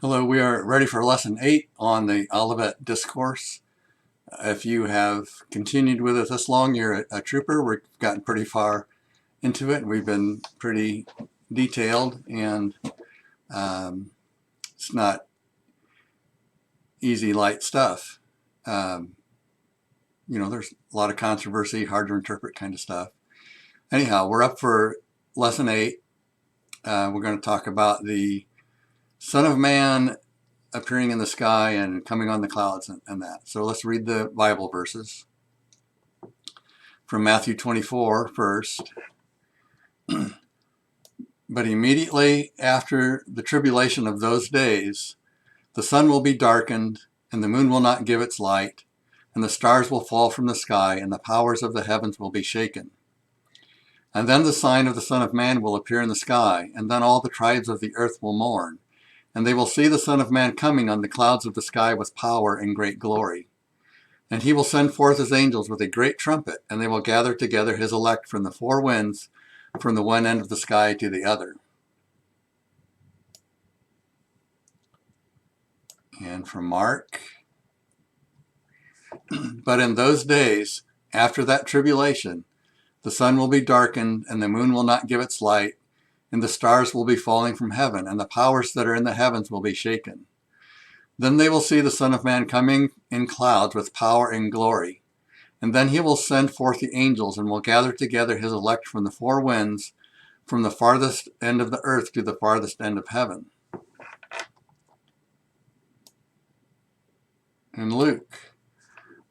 Hello, we are ready for lesson 8 on the Olivet Discourse. If you have continued with us this long, you're a trooper. We've gotten pretty far into it. We've been pretty detailed, and it's not easy, light stuff. There's a lot of controversy, hard to interpret kind of stuff. Anyhow, we're up for lesson 8. We're going to talk about the Son of Man appearing in the sky and coming on the clouds and that. So let's read the Bible verses. From Matthew 24 first. But immediately after the tribulation of those days, the sun will be darkened, and the moon will not give its light, and the stars will fall from the sky, and the powers of the heavens will be shaken. And then the sign of the Son of Man will appear in the sky, and then all the tribes of the earth will mourn. And they will see the Son of Man coming on the clouds of the sky with power and great glory. And he will send forth his angels with a great trumpet, and they will gather together his elect from the four winds, from the one end of the sky to the other. And from Mark. But in those days, after that tribulation, the sun will be darkened, and the moon will not give its light, and the stars will be falling from heaven, and the powers that are in the heavens will be shaken. Then they will see the Son of Man coming in clouds with power and glory. And then he will send forth the angels, and will gather together his elect from the four winds, from the farthest end of the earth to the farthest end of heaven. In Luke,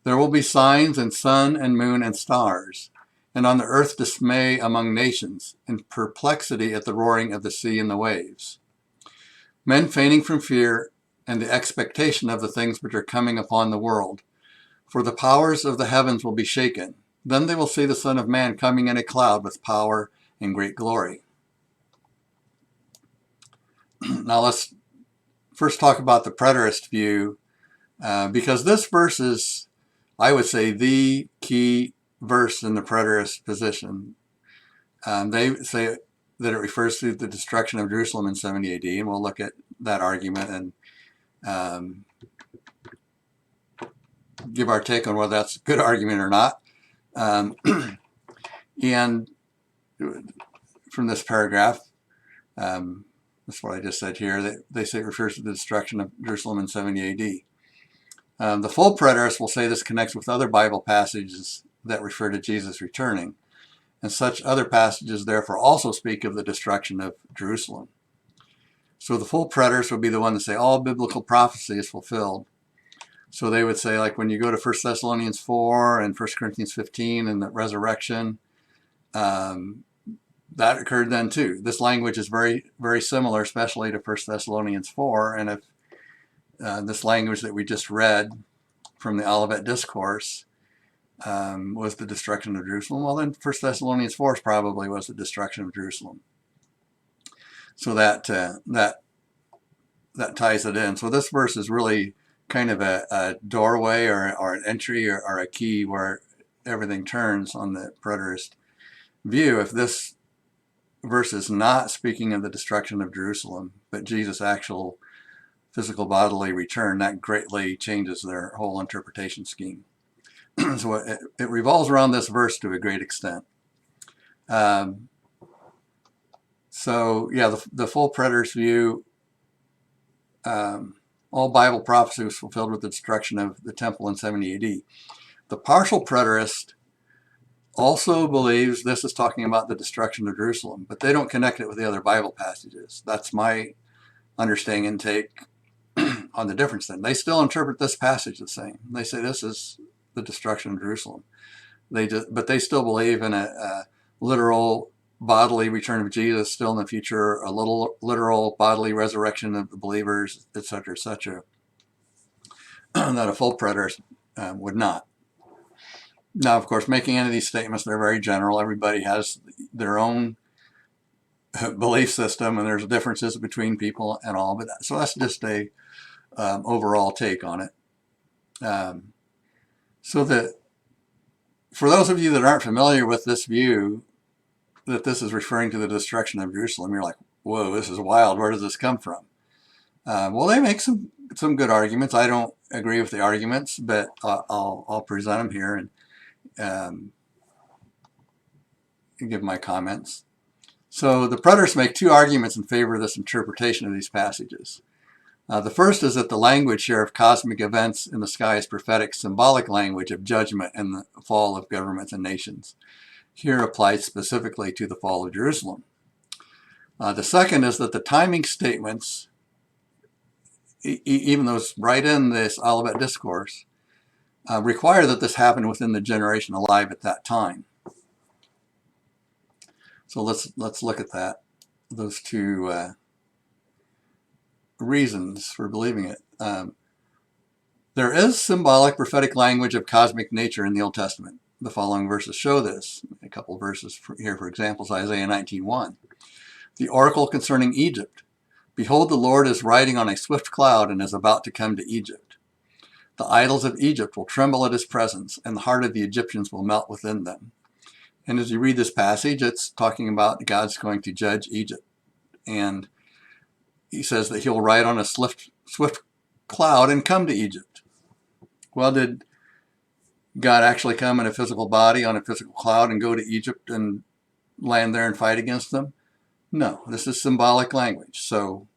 there will be signs in sun and moon and stars, and on the earth dismay among nations, and perplexity at the roaring of the sea and the waves. Men fainting from fear and the expectation of the things which are coming upon the world. For the powers of the heavens will be shaken. Then they will see the Son of Man coming in a cloud with power and great glory. Now let's first talk about the preterist view, because this verse is, I would say, the key verse in the preterist position. They say that it refers to the destruction of Jerusalem in 70 AD, and we'll look at that argument and give our take on whether that's a good argument or not. And from this paragraph, that's what I just said here, they say it refers to the destruction of Jerusalem in 70 AD. The full preterist will say this connects with other Bible passages that refer to Jesus returning, and such other passages therefore also speak of the destruction of Jerusalem. So the full preterist would be the one to say all biblical prophecy is fulfilled. So they would say, like when you go to 1 Thessalonians 4 and 1 Corinthians 15 and the resurrection, that occurred then too. This language is very, very similar, especially to 1 Thessalonians 4. And if this language that we just read from the Olivet Discourse was the destruction of Jerusalem, well then 1 Thessalonians 4 probably was the destruction of Jerusalem. So that ties it in. So this verse is really kind of a doorway or an entry or a key where everything turns on the preterist view. If this verse is not speaking of the destruction of Jerusalem, but Jesus' actual physical bodily return, that greatly changes their whole interpretation scheme. So it revolves around this verse to a great extent. So yeah, the full preterist view, all Bible prophecy was fulfilled with the destruction of the temple in 70 AD. The partial preterist also believes this is talking about the destruction of Jerusalem, but they don't connect it with the other Bible passages. That's my understanding and take on the difference then. They still interpret this passage the same. They say this is the destruction of Jerusalem. But they still believe in a literal bodily return of Jesus still in the future, a little literal bodily resurrection of the believers, etc., etc., that a full preterist would not. Now, of course, making any of these statements, they're very general. Everybody has their own belief system, and there's differences between people and all. But so that's just a overall take on it. So that for those of you that aren't familiar with this view, that this is referring to the destruction of Jerusalem, you're like, whoa, this is wild. Where does this come from? Well, they make some good arguments. I don't agree with the arguments, but I'll present them here and give my comments. So the preterists make two arguments in favor of this interpretation of these passages. The first is that the language here of cosmic events in the sky is prophetic, symbolic language of judgment and the fall of governments and nations. Here applies specifically to the fall of Jerusalem. The second is that the timing statements, even those right in this Olivet Discourse, require that this happened within the generation alive at that time. So let's look at that, those two reasons for believing it. There is symbolic prophetic language of cosmic nature in the Old Testament. The following verses show this. A couple of verses here, for example, is Isaiah 19:1. The oracle concerning Egypt. Behold, the Lord is riding on a swift cloud and is about to come to Egypt. The idols of Egypt will tremble at his presence, and the heart of the Egyptians will melt within them. And as you read this passage, it's talking about God's going to judge Egypt. And he says that he'll ride on a swift cloud and come to Egypt. Well, did God actually come in a physical body on a physical cloud and go to Egypt and land there and fight against them? No, this is symbolic language. So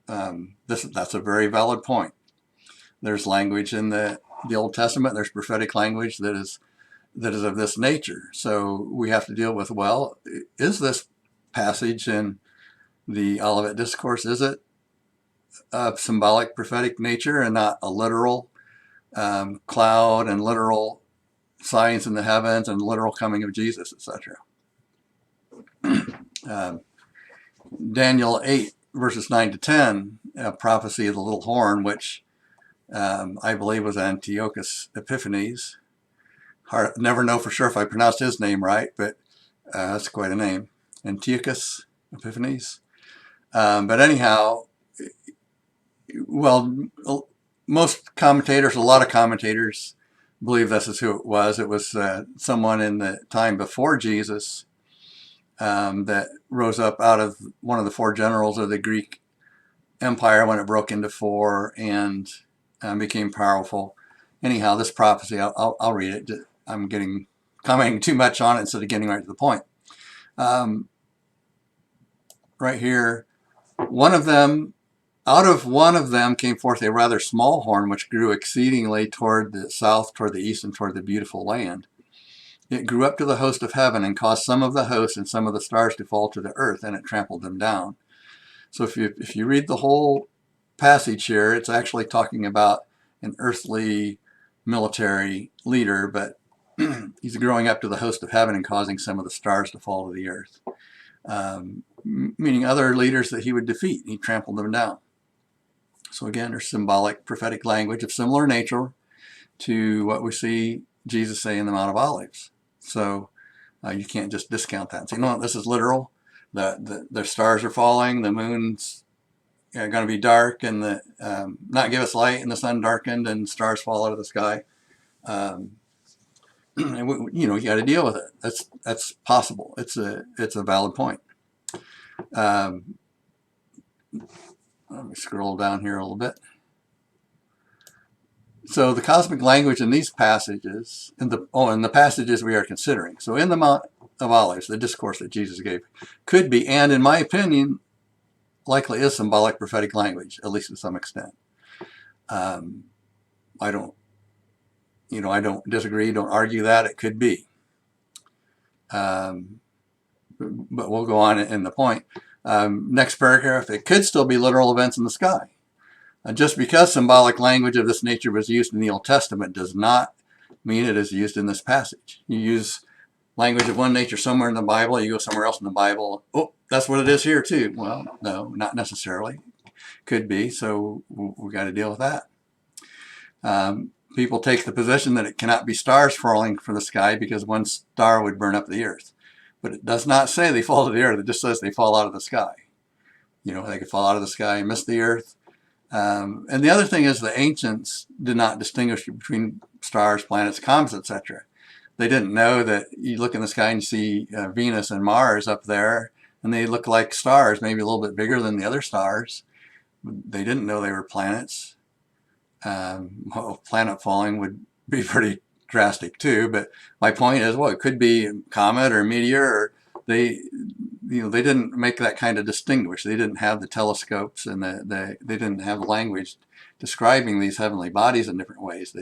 that's a very valid point. There's language in the Old Testament. There's prophetic language that is of this nature. So we have to deal with, well, is this passage in the Olivet Discourse, is it of symbolic prophetic nature and not a literal cloud and literal signs in the heavens and literal coming of Jesus, etc.? Daniel 8 verses 9 to 10, prophecy of the little horn, which I believe was Antiochus Epiphanes. Never know for sure if I pronounced his name right, but that's quite a name. Antiochus Epiphanes. But anyhow, well, most commentators, a lot of commentators, believe this is who it was. It was someone in the time before Jesus that rose up out of one of the four generals of the Greek Empire when it broke into four and became powerful. Anyhow, this prophecy, I'll read it. I'm commenting too much on it instead of getting right to the point. Right here, out of one of them came forth a rather small horn, which grew exceedingly toward the south, toward the east, and toward the beautiful land. It grew up to the host of heaven and caused some of the host and some of the stars to fall to the earth, and it trampled them down. So if you read the whole passage here, it's actually talking about an earthly military leader, but he's growing up to the host of heaven and causing some of the stars to fall to the earth, meaning other leaders that he would defeat. He trampled them down. So again, there's symbolic prophetic language of similar nature to what we see Jesus say in the Mount of Olives. So you can't just discount that and say, no, this is literal. The stars are falling, the moon's going to be dark, and not give us light, and the sun darkened, and stars fall out of the sky. You got to deal with it. That's possible. It's a valid point. Let me scroll down here a little bit. So the cosmic language in these passages, in the passages we are considering. So in the Mount of Olives, the discourse that Jesus gave, could be, and in my opinion, likely is symbolic prophetic language, at least to some extent. I don't disagree, don't argue that. It could be. But we'll go on in the point. Next paragraph, it could still be literal events in the sky. Just because symbolic language of this nature was used in the Old Testament does not mean it is used in this passage. You use language of one nature somewhere in the Bible, you go somewhere else in the Bible, oh, that's what it is here too. Well, no, not necessarily. Could be, so we've got to deal with that. People take the position that it cannot be stars falling from the sky because one star would burn up the earth. But it does not say they fall to the earth. It just says they fall out of the sky. They could fall out of the sky and miss the earth. And the other thing is the ancients did not distinguish between stars, planets, comets, etc. They didn't know that you look in the sky and you see Venus and Mars up there, and they look like stars, maybe a little bit bigger than the other stars. They didn't know they were planets. Well, planet falling would be pretty drastic too, but my point is, well, it could be a comet or a meteor, or they didn't make that kind of distinguish. They didn't have the telescopes, and they didn't have the language describing these heavenly bodies in different ways.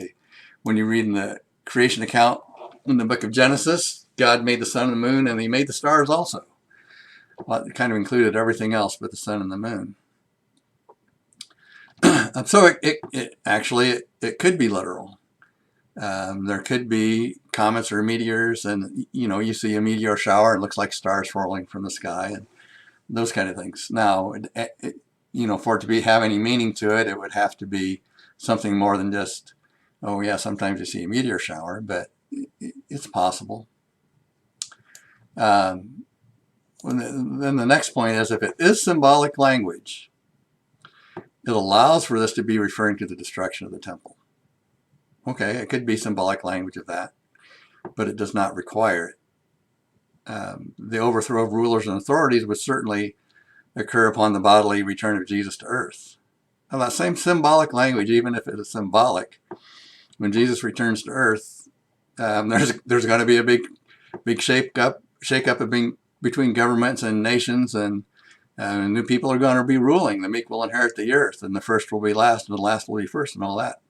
When you read in the creation account in the book of Genesis, God made the sun and the moon, and he made the stars also. Well, it kind of included everything else but the sun and the moon. So it could be literal. There could be comets or meteors, and you see a meteor shower, it looks like stars falling from the sky, and those kind of things. Now, for it to have any meaning to it, it would have to be something more than just, oh yeah, sometimes you see a meteor shower, but it's possible. Then the next point is, if it is symbolic language, it allows for this to be referring to the destruction of the temple. Okay, it could be symbolic language of that, but it does not require it. The overthrow of rulers and authorities would certainly occur upon the bodily return of Jesus to earth. Now, that same symbolic language, even if it is symbolic, when Jesus returns to earth, there's going to be a big shake up between governments and nations, and new people are going to be ruling. The meek will inherit the earth, and the first will be last, and the last will be first, and all that.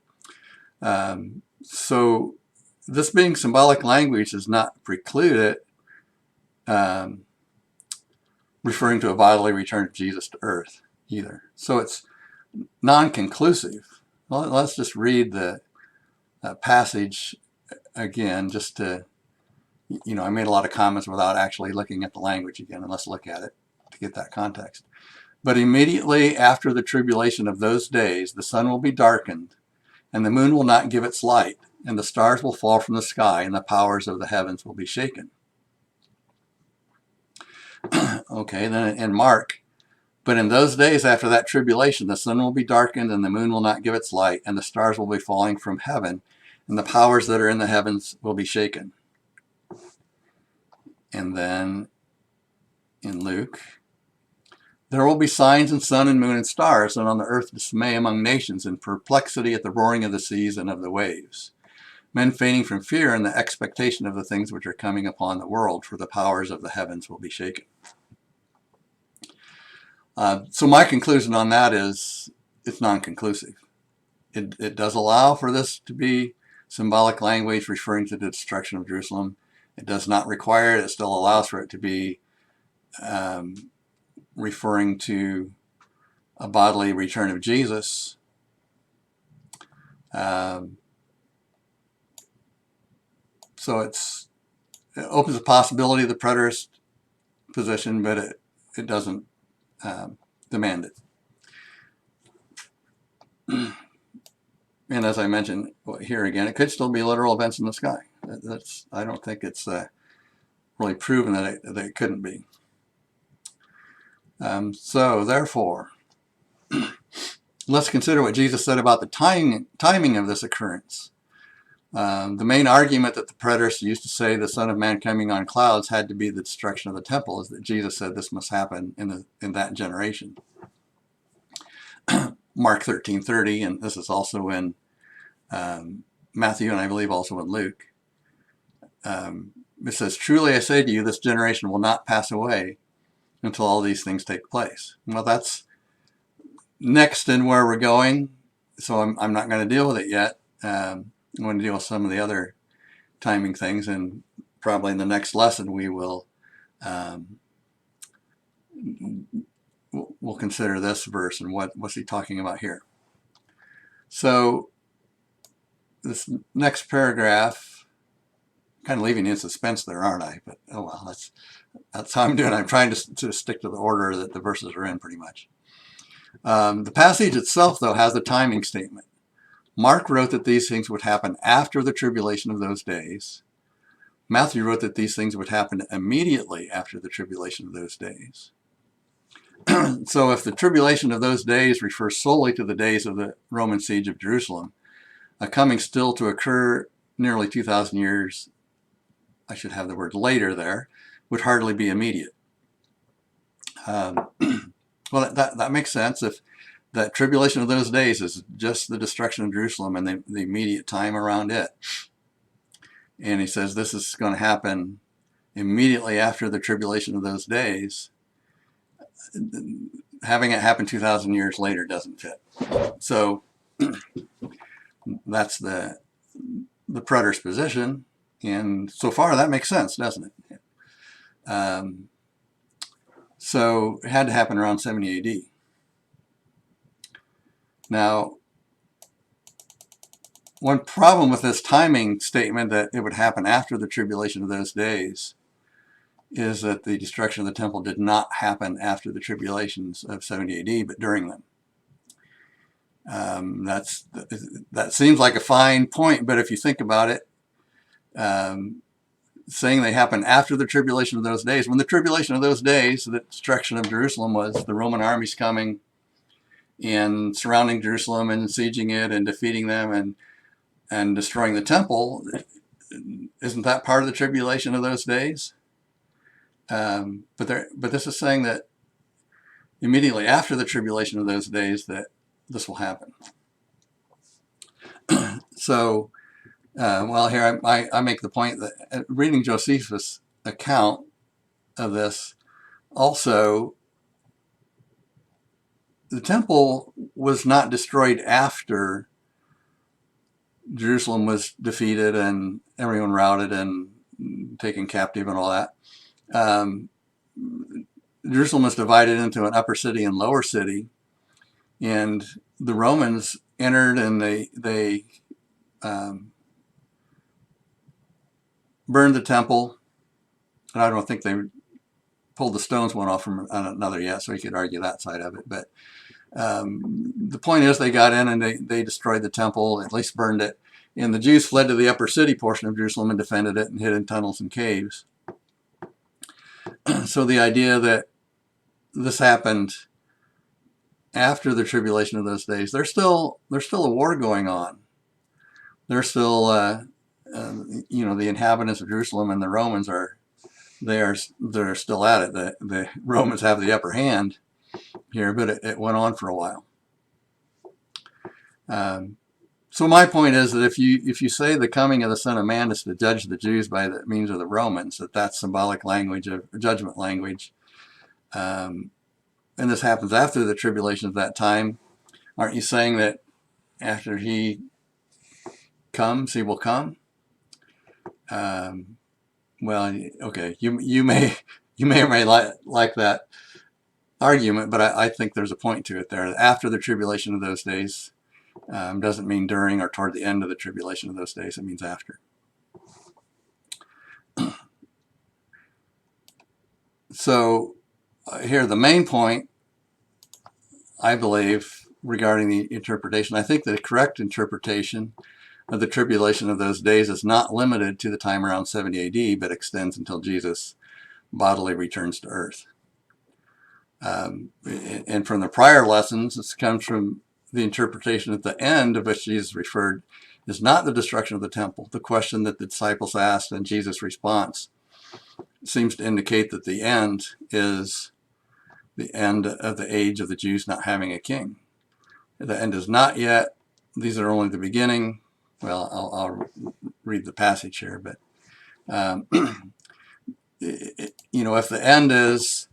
So this being symbolic language does not preclude it referring to a bodily return of Jesus to earth either. So it's non-conclusive. Well, let's just read the passage again, just to, I made a lot of comments without actually looking at the language again, and let's look at it to get that context. But immediately after the tribulation of those days, the sun will be darkened, and the moon will not give its light, and the stars will fall from the sky, and the powers of the heavens will be shaken. Okay, then in Mark, but in those days after that tribulation, the sun will be darkened, and the moon will not give its light, and the stars will be falling from heaven, and the powers that are in the heavens will be shaken. And then in Luke, there will be signs in sun and moon and stars, and on the earth dismay among nations, and perplexity at the roaring of the seas and of the waves. Men fainting from fear and the expectation of the things which are coming upon the world, for the powers of the heavens will be shaken. So my conclusion on that is it's non-conclusive. It does allow for this to be symbolic language referring to the destruction of Jerusalem. It does not require it. It still allows for it to be referring to a bodily return of Jesus. So it opens the possibility of the preterist position, but it doesn't demand it. And as I mentioned here again, it could still be literal events in the sky. I don't think it's really proven that it couldn't be. So therefore, let's consider what Jesus said about the timing of this occurrence. The main argument that the preterists used to say the Son of Man coming on clouds had to be the destruction of the temple is that Jesus said this must happen in that generation. Mark 13:30, and this is also in Matthew, and I believe also in Luke. It says, "Truly I say to you, this generation will not pass away until all these things take place." Well, that's next in where we're going, so I'm not going to deal with it yet. I'm going to deal with some of the other timing things, and probably in the next lesson we will we'll consider this verse and what's he talking about here. So this next paragraph, kind of leaving you in suspense there, aren't I? But oh well, that's how I'm doing. I'm trying to stick to the order that the verses are in, pretty much. The passage itself, though, has a timing statement. Mark wrote that these things would happen after the tribulation of those days. Matthew wrote that these things would happen immediately after the tribulation of those days. So if the tribulation of those days refers solely to the days of the Roman siege of Jerusalem, a coming still to occur nearly 2,000 years, I should have the word later there, would hardly be immediate. Well, that makes sense. If that tribulation of those days is just the destruction of Jerusalem and the immediate time around it. And he says this is going to happen immediately after the tribulation of those days. Having it happen 2,000 years later doesn't fit. So that's the preterist position, and so far that makes sense, doesn't it? So it had to happen around 70 AD. Now, one problem with this timing statement that it would happen after the tribulation of those days is that the destruction of the temple did not happen after the tribulations of 70 AD, but during them. That seems like a fine point, but if you think about it, saying they happened after the tribulation of those days, when the tribulation of those days, the destruction of Jerusalem was the Roman armies coming and surrounding Jerusalem and sieging it and defeating them and destroying the temple. Isn't that part of the tribulation of those days? But this is saying that immediately after the tribulation of those days that this will happen. So, well, here I make the point that reading Josephus' account of this, also, the temple was not destroyed after Jerusalem was defeated and everyone routed and taken captive and all that. Jerusalem was divided into an upper city and lower city, and the Romans entered and they burned the temple. And I don't think they pulled the stones one off from another yet, so you could argue that side of it. But the point is they got in and they destroyed the temple, at least burned it. And the Jews fled to the upper city portion of Jerusalem and defended it and hid in tunnels and caves. So the idea that this happened after the tribulation of those days, there's still a war going on. There's still, the inhabitants of Jerusalem and the Romans they're still at it. The Romans have the upper hand here, but it went on for a while. So my point is that if you say the coming of the Son of Man is to judge the Jews by the means of the Romans, that's symbolic language, of judgment language, and this happens after the tribulation of that time, aren't you saying that after he comes, he will come? Well, okay, you may or may like that argument, but I think there's a point to it there. After the tribulation of those days doesn't mean during or toward the end of the tribulation of those days. It means after. So here, the main point, I believe, regarding the interpretation, I think the correct interpretation of the tribulation of those days is not limited to the time around 70 AD, but extends until Jesus bodily returns to earth. And from the prior lessons, this comes from the interpretation at the end of which Jesus referred is not the destruction of the temple. The question that the disciples asked and Jesus' response seems to indicate that the end is the end of the age of the Jews not having a king. The end is not yet. These are only the beginning. Well, I'll read the passage here, but if the end is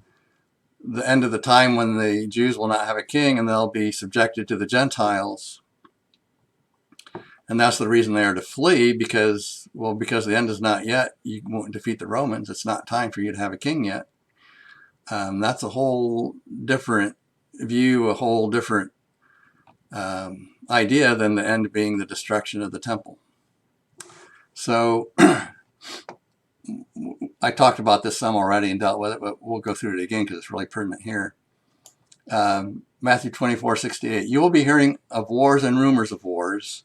the end of the time when the Jews will not have a king and they'll be subjected to the Gentiles, and that's the reason they are to flee, because the end is not yet. You won't defeat the Romans. It's not time for you to have a king yet. That's a whole different view, a whole different idea than the end being the destruction of the temple. So I talked about this some already and dealt with it, but we'll go through it again because it's really pertinent here. Matthew 24:68. You will be hearing of wars and rumors of wars.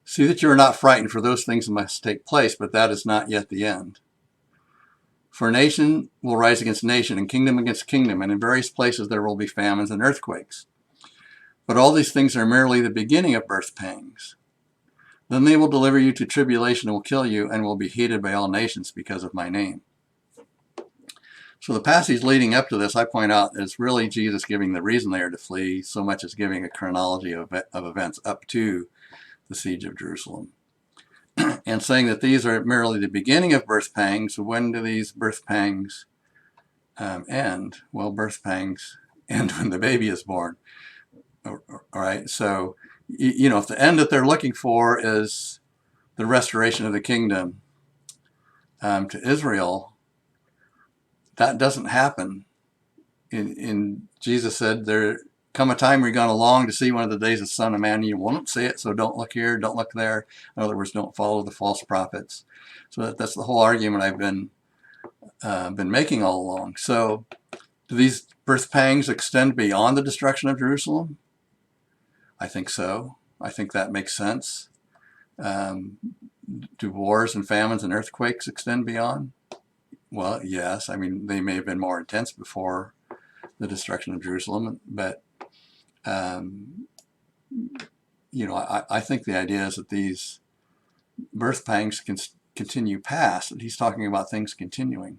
See that you are not frightened, for those things must take place, but that is not yet the end. For nation will rise against nation and kingdom against kingdom, and in various places there will be famines and earthquakes. But all these things are merely the beginning of birth pangs. Then they will deliver you to tribulation and will kill you, and will be hated by all nations because of my name. So the passage leading up to this, I point out, is really Jesus giving the reason they are to flee, so much as giving a chronology of events up to the siege of Jerusalem. And saying that these are merely the beginning of birth pangs. When do these birth pangs end? Well, birth pangs end when the baby is born. All right, so, if the end that they're looking for is the restoration of the kingdom to Israel, that doesn't happen. In Jesus said, there come a time where you're going to long to see one of the days of the Son of Man. You won't see it, so don't look here, don't look there. In other words, don't follow the false prophets. So that's the whole argument I've been making all along. So do these birth pangs extend beyond the destruction of Jerusalem? I think so. I think that makes sense. Do wars and famines and earthquakes extend beyond? Well, yes. I mean, they may have been more intense before the destruction of Jerusalem, but I think the idea is that these birth pangs can continue past, and he's talking about things continuing.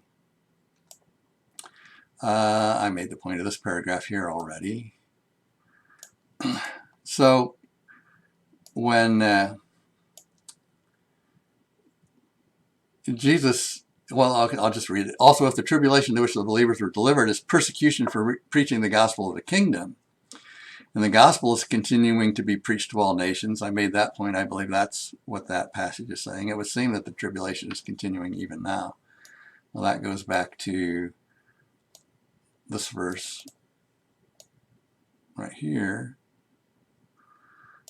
I made the point of this paragraph here already. So when Jesus, well, I'll just read it. Also, if the tribulation to which the believers were delivered is persecution for preaching the gospel of the kingdom, and the gospel is continuing to be preached to all nations, I made that point. I believe that's what that passage is saying. It would seem that the tribulation is continuing even now. Well, that goes back to this verse right here.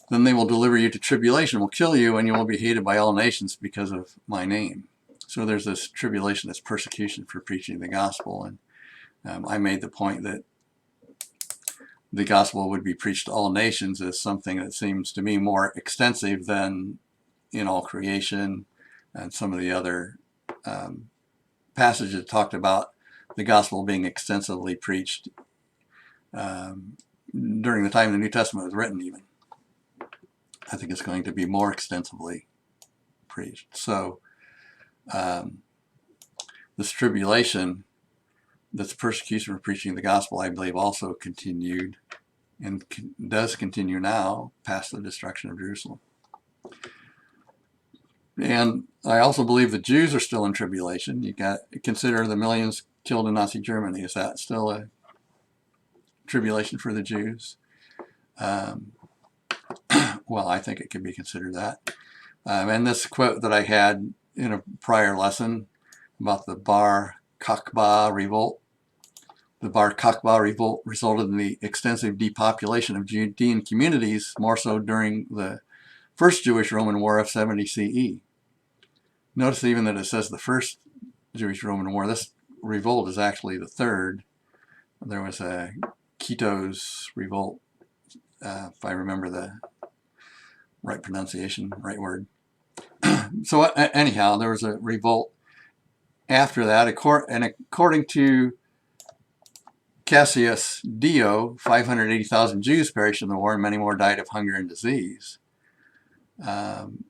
Then they will deliver you to tribulation, will kill you, and you will be hated by all nations because of my name. So there's this tribulation, this persecution for preaching the gospel. And I made the point that the gospel would be preached to all nations as something that seems to me more extensive than in all creation and some of the other passages that talked about the gospel being extensively preached during the time the New Testament was written even. I think it's going to be more extensively preached. So this tribulation, this persecution for preaching the gospel, I believe also continued and does continue now past the destruction of Jerusalem. And I also believe the Jews are still in tribulation. You got to consider the millions killed in Nazi Germany. Is that still a tribulation for the Jews? Well, I think it could be considered that. And this quote that I had in a prior lesson about the Bar Kokhba revolt. The Bar Kokhba revolt resulted in the extensive depopulation of Judean communities, more so during the First Jewish-Roman War of 70 CE. Notice even that it says the First Jewish-Roman War. This revolt is actually the third. There was a Quito's revolt, if I remember the right pronunciation, right word. So anyhow, there was a revolt after that, and according to Cassius Dio, 580,000 Jews perished in the war, and many more died of hunger and disease. When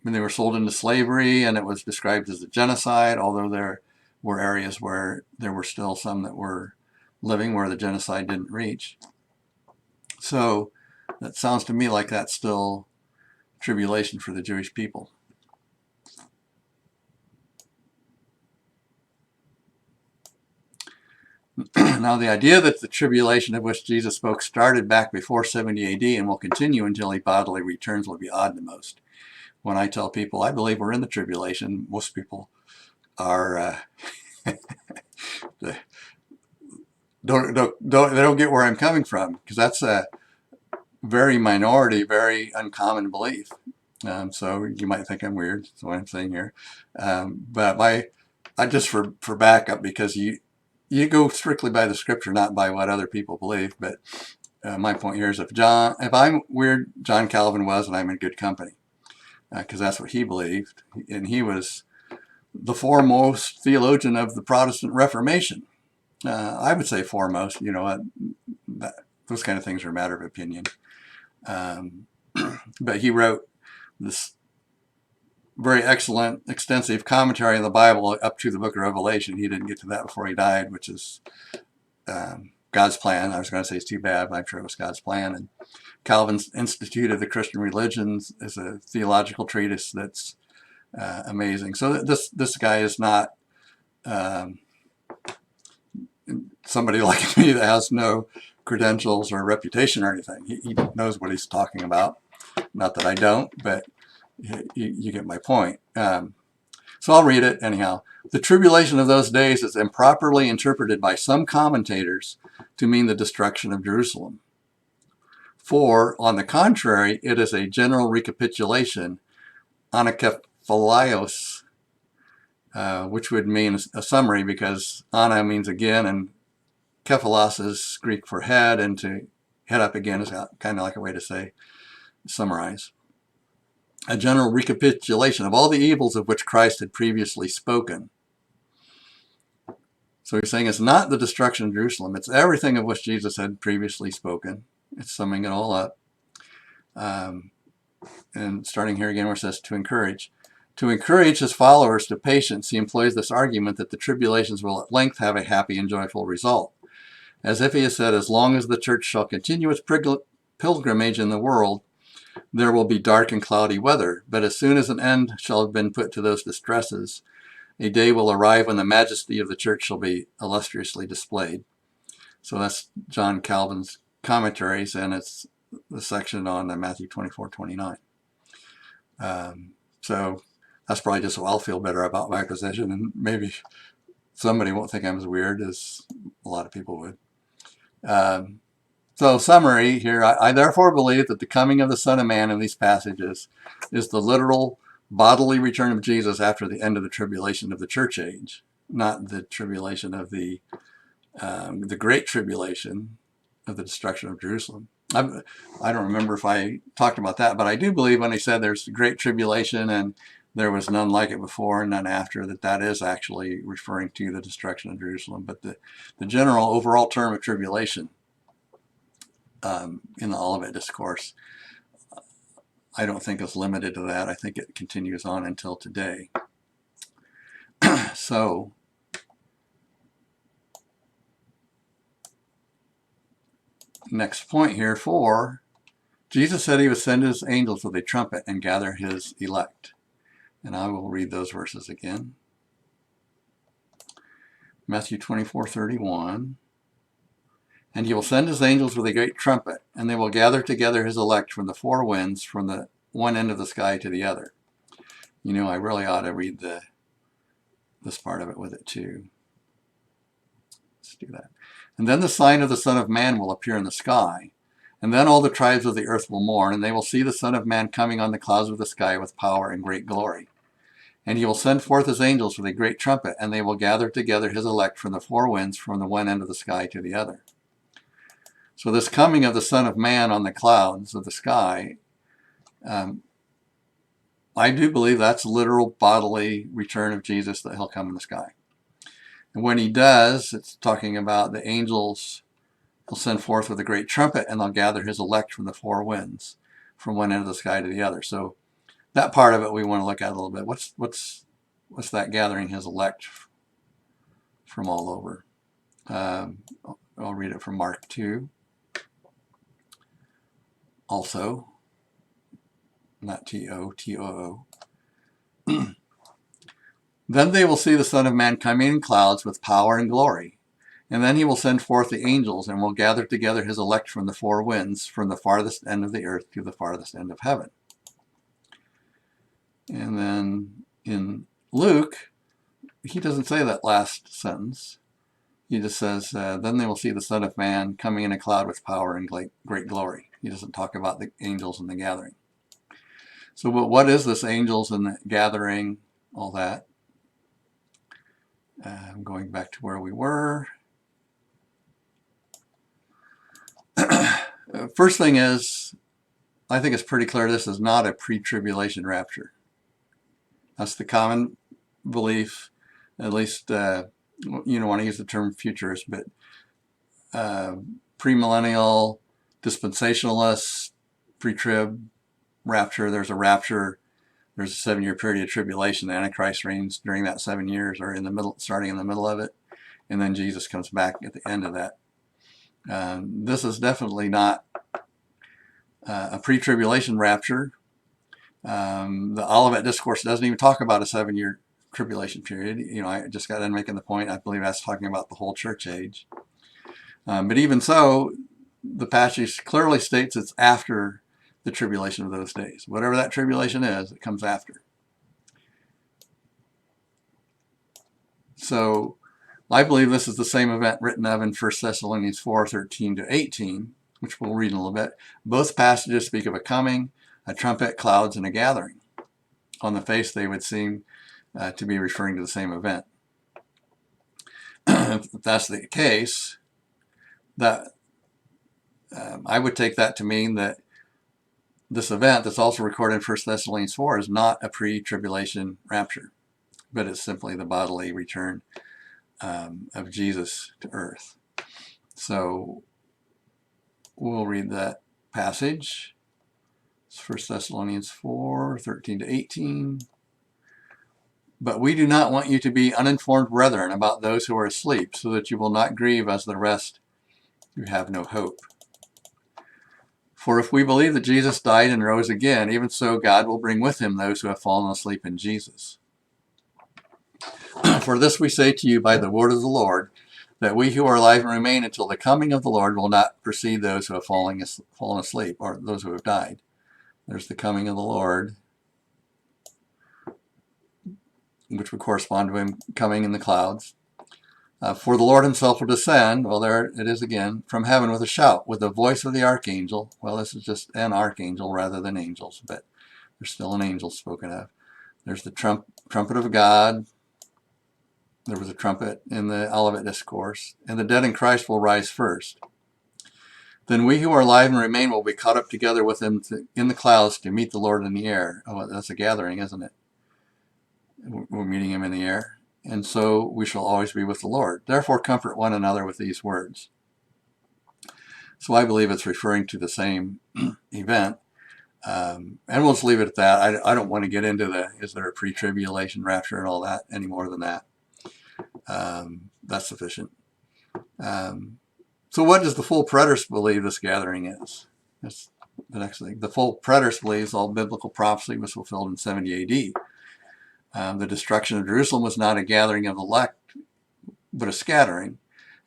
they were sold into slavery, and it was described as a genocide, although there were areas where there were still some that were living where the genocide didn't reach. So that sounds to me like that's still tribulation for the Jewish people. Now, the idea that the tribulation of which Jesus spoke started back before 70 AD and will continue until he bodily returns will be odd to most. When I tell people I believe we're in the tribulation, most people are they don't get where I'm coming from, because that's a very minority, very uncommon belief. So you might think I'm weird. That's what I'm saying here. But I just for backup, because you go strictly by the scripture, not by what other people believe. But my point here is if I'm weird, John Calvin was, and I'm in good company, because that's what he believed, and he was the foremost theologian of the Protestant Reformation. I would say foremost. You know, those kind of things are a matter of opinion. But he wrote this very excellent, extensive commentary on the Bible up to the book of Revelation. He didn't get to that before he died, which is God's plan. I was going to say it's too bad, but I'm sure it was God's plan. And Calvin's Institute of the Christian Religions is a theological treatise that's amazing. So this guy is not somebody like me that has no credentials or reputation or anything. He knows what he's talking about. Not that I don't, but you get my point. So I'll read it anyhow. The tribulation of those days is improperly interpreted by some commentators to mean the destruction of Jerusalem. For, on the contrary, it is a general recapitulation, anakephalios, which would mean a summary, because ana means again, and kephalos is Greek for head, and to head up again is kind of like a way to say summarize. A general recapitulation of all the evils of which Christ had previously spoken. So he's saying it's not the destruction of Jerusalem, it's everything of which Jesus had previously spoken. It's summing it all up. And starting here again where it says to encourage. To encourage his followers to patience, he employs this argument that the tribulations will at length have a happy and joyful result. As if he has said, as long as the church shall continue its pilgrimage in the world, there will be dark and cloudy weather. But as soon as an end shall have been put to those distresses, a day will arrive when the majesty of the church shall be illustriously displayed. So that's John Calvin's commentaries, and it's the section on Matthew 24:29. So that's probably just so I'll feel better about my position, and maybe somebody won't think I'm as weird as a lot of people would. So summary here, I therefore believe that the coming of the Son of Man in these passages is the literal bodily return of Jesus after the end of the tribulation of the church age, not the tribulation of the great tribulation of the destruction of Jerusalem. I don't remember if I talked about that, but I do believe when he said there's the great tribulation and there was none like it before and none after, that is actually referring to the destruction of Jerusalem. But the general overall term of tribulation in the Olivet Discourse, I don't think is limited to that. I think it continues on until today. So, next point here, 4, Jesus said he would send his angels with a trumpet and gather his elect. And I will read those verses again. Matthew 24:31. And he will send his angels with a great trumpet, and they will gather together his elect from the four winds, from the one end of the sky to the other. You know, I really ought to read this part of it with it too. Let's do that. And then the sign of the Son of Man will appear in the sky, and then all the tribes of the earth will mourn, and they will see the Son of Man coming on the clouds of the sky with power and great glory. And he will send forth his angels with a great trumpet, and they will gather together his elect from the four winds, from the one end of the sky to the other. So this coming of the Son of Man on the clouds of the sky, I do believe that's a literal bodily return of Jesus, that he'll come in the sky. And when he does, it's talking about the angels he'll send forth with a great trumpet, and they'll gather his elect from the four winds, from one end of the sky to the other. So that part of it we want to look at a little bit. What's that gathering his elect from all over? I'll read it from Mark 2. Also, not T-O, T-O-O. Then they will see the Son of Man coming in clouds with power and glory. And then he will send forth the angels and will gather together his elect from the four winds, from the farthest end of the earth to the farthest end of heaven. And then in Luke, he doesn't say that last sentence. He just says, then they will see the Son of Man coming in a cloud with power and great glory. He doesn't talk about the angels and the gathering. So what is this angels and the gathering, all that? I'm going back to where we were. First thing is, I think it's pretty clear this is not a pre-tribulation rapture. That's the common belief, at least, you don't want to use the term futurist, but premillennial, dispensationalist, pre-trib rapture. There's a rapture there's a 7-year period of tribulation. The Antichrist reigns during that 7 years, or in the middle, starting in the middle of it, and then Jesus comes back at the end of that. This is definitely not a pre-tribulation rapture. The Olivet Discourse doesn't even talk about a 7-year tribulation period. I just got done making the point. I believe that's talking about the whole church age. But even so, the passage clearly states it's after the tribulation of those days. Whatever that tribulation is, it comes after. So I believe this is the same event written of in 1 Thessalonians 4:13-18, which we'll read in a little bit. Both passages speak of a coming, a trumpet, clouds, and a gathering. On the face, they would seem to be referring to the same event. If that's the case, that I would take that to mean that this event that's also recorded in 1 Thessalonians 4 is not a pre-tribulation rapture, but it's simply the bodily return of Jesus to earth. So we'll read that passage. It's 1 Thessalonians 4:13-18. But we do not want you to be uninformed, brethren, about those who are asleep, so that you will not grieve as the rest who have no hope. For if we believe that Jesus died and rose again, even so God will bring with him those who have fallen asleep in Jesus. For this we say to you by the word of the Lord, that we who are alive and remain until the coming of the Lord will not precede those who have fallen asleep, or those who have died. There's the coming of the Lord, which would correspond to him coming in the clouds. For the Lord himself will descend, well, there it is again, from heaven with a shout, with the voice of the archangel. Well, this is just an archangel rather than angels, but there's still an angel spoken of. There's the trumpet of God. There was a trumpet in the Olivet Discourse. And the dead in Christ will rise first. Then we who are alive and remain will be caught up together with him in the clouds to meet the Lord in the air. Oh, that's a gathering, isn't it? We're meeting him in the air. And so we shall always be with the Lord. Therefore comfort one another with these words. So I believe it's referring to the same event. And we'll just leave it at that. I don't want to get into is there a pre-tribulation rapture and all that any more than that. That's sufficient. So what does the full preterist believe this gathering is? That's the next thing. The full preterist believes all biblical prophecy was fulfilled in 70 AD. The destruction of Jerusalem was not a gathering of the elect, but a scattering,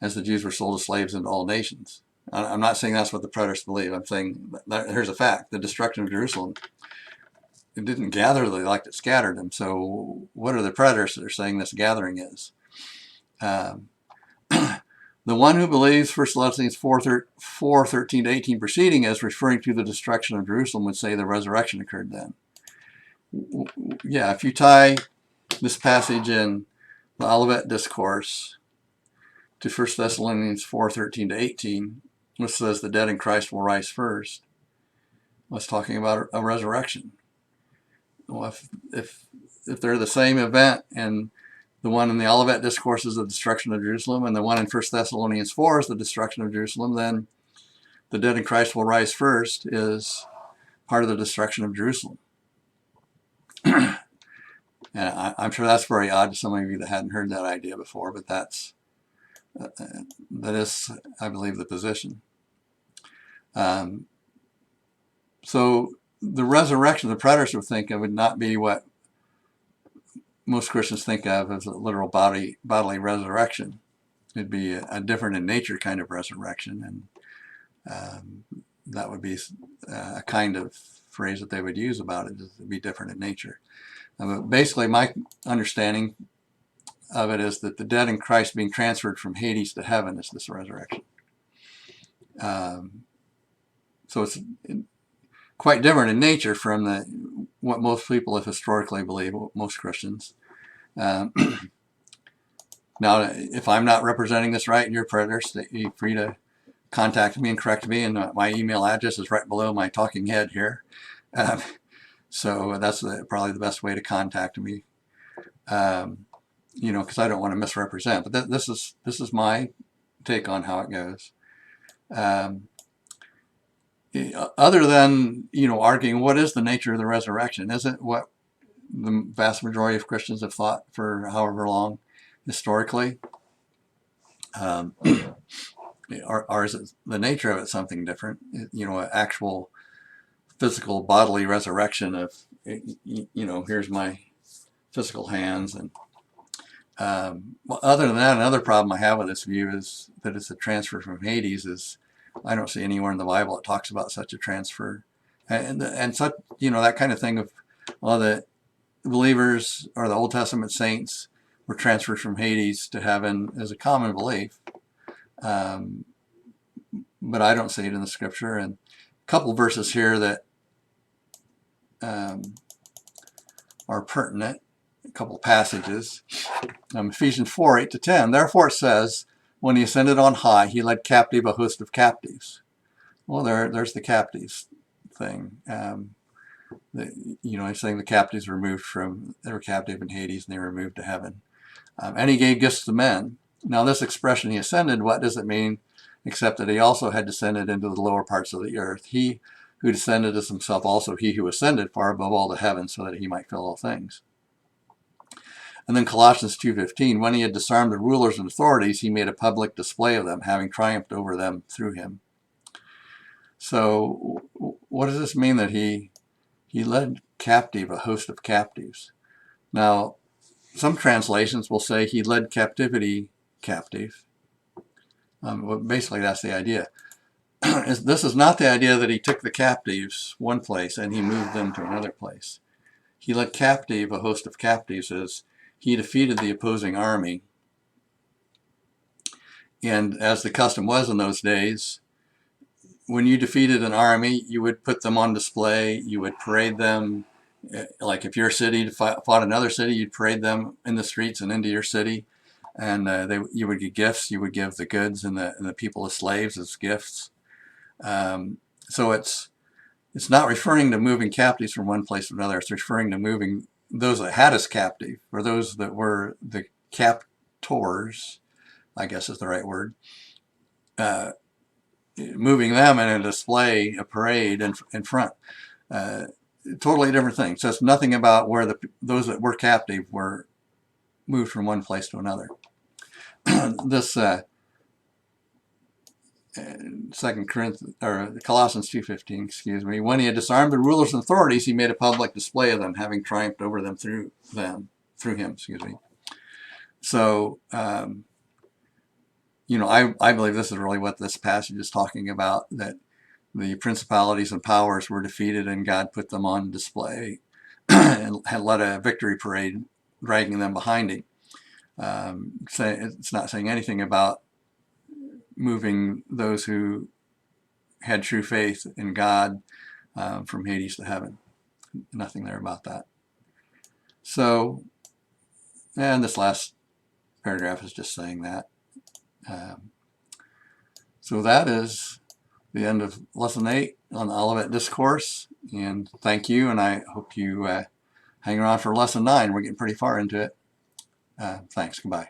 as the Jews were sold as slaves into all nations. I'm not saying that's what the preterists believe. I'm saying here's a fact. The destruction of Jerusalem, it didn't gather the elect, it scattered them. So what are the preterists that are saying this gathering is? The one who believes 1 Thessalonians 4:13-18 preceding is referring to the destruction of Jerusalem would say the resurrection occurred then. Yeah, if you tie this passage in the Olivet Discourse to 1 Thessalonians 4:13-18, which says the dead in Christ will rise first, it's talking about a resurrection. Well, if they're the same event, and the one in the Olivet Discourse is the destruction of Jerusalem, and the one in 1 Thessalonians 4 is the destruction of Jerusalem, then the dead in Christ will rise first is part of the destruction of Jerusalem. And I'm sure that's very odd to some of you that hadn't heard that idea before, but that is, I believe, the position. So the resurrection, the preterists would think it would not be what most Christians think of as a literal bodily resurrection. It'd be a different in nature kind of resurrection, and that would be a kind of phrase that they would use about it, is to be different in nature. But basically, my understanding of it is that the dead in Christ being transferred from Hades to heaven is this resurrection. So it's quite different in nature from what most people have historically believed, most Christians. Now, if I'm not representing this right and you're preterists, you're free to contact me and correct me, and my email address is right below my talking head here. So that's probably the best way to contact me, because I don't want to misrepresent. But this is my take on how it goes. Other than arguing what is the nature of the resurrection, is it what the vast majority of Christians have thought for however long historically. Or is it the nature of it something different? You know, an actual physical bodily resurrection of, you know, here's my physical hands. And well, other than that, another problem I have with this view is that it's a transfer from Hades. Is I don't see anywhere in the Bible that talks about such a transfer, and such, you know, that kind of thing of, well, the believers or the Old Testament saints were transferred from Hades to heaven as a common belief. But I don't see it in the scripture. And a couple verses here that are pertinent, a couple passages. Ephesians 4, 8-10. Therefore it says, when he ascended on high, he led captive a host of captives. Well, there's the captives thing. You know, he's saying the captives were moved from, they were captive in Hades and they were moved to heaven. And he gave gifts to men. Now this expression, he ascended, what does it mean? Except that he also had descended into the lower parts of the earth. He who descended is himself also he who ascended far above all the heavens, so that he might fill all things. And then Colossians 2:15, when he had disarmed the rulers and authorities, he made a public display of them, having triumphed over them through him. So what does this mean that he led captive a host of captives? Now, some translations will say he led captivity captive. Well, basically, that's the idea. This is not the idea that he took the captives one place and he moved them to another place. He led captive a host of captives as he defeated the opposing army. And as the custom was in those days, when you defeated an army, you would put them on display, you would parade them. Like if your city fought another city, you'd parade them in the streets and into your city. And you would get gifts, you would give the goods and the people as slaves as gifts. So it's not referring to moving captives from one place to another. It's referring to moving those that had us captive, or those that were the captors, I guess is the right word, moving them in a display, a parade in front. Totally different thing. So it's nothing about where those that were captive were moved from one place to another. This Colossians 2:15, excuse me, when he had disarmed the rulers and authorities, he made a public display of them, having triumphed over them through him, excuse me. So, you know, I believe this is really what this passage is talking about, that the principalities and powers were defeated and God put them on display and had led a victory parade, dragging them behind him. It's not saying anything about moving those who had true faith in God from Hades to heaven. Nothing there about that. So, and this last paragraph is just saying that. So that is the end of Lesson 8 on the Olivet Discourse. And thank you, and I hope you hang around for Lesson 9. We're getting pretty far into it. Thanks. Goodbye.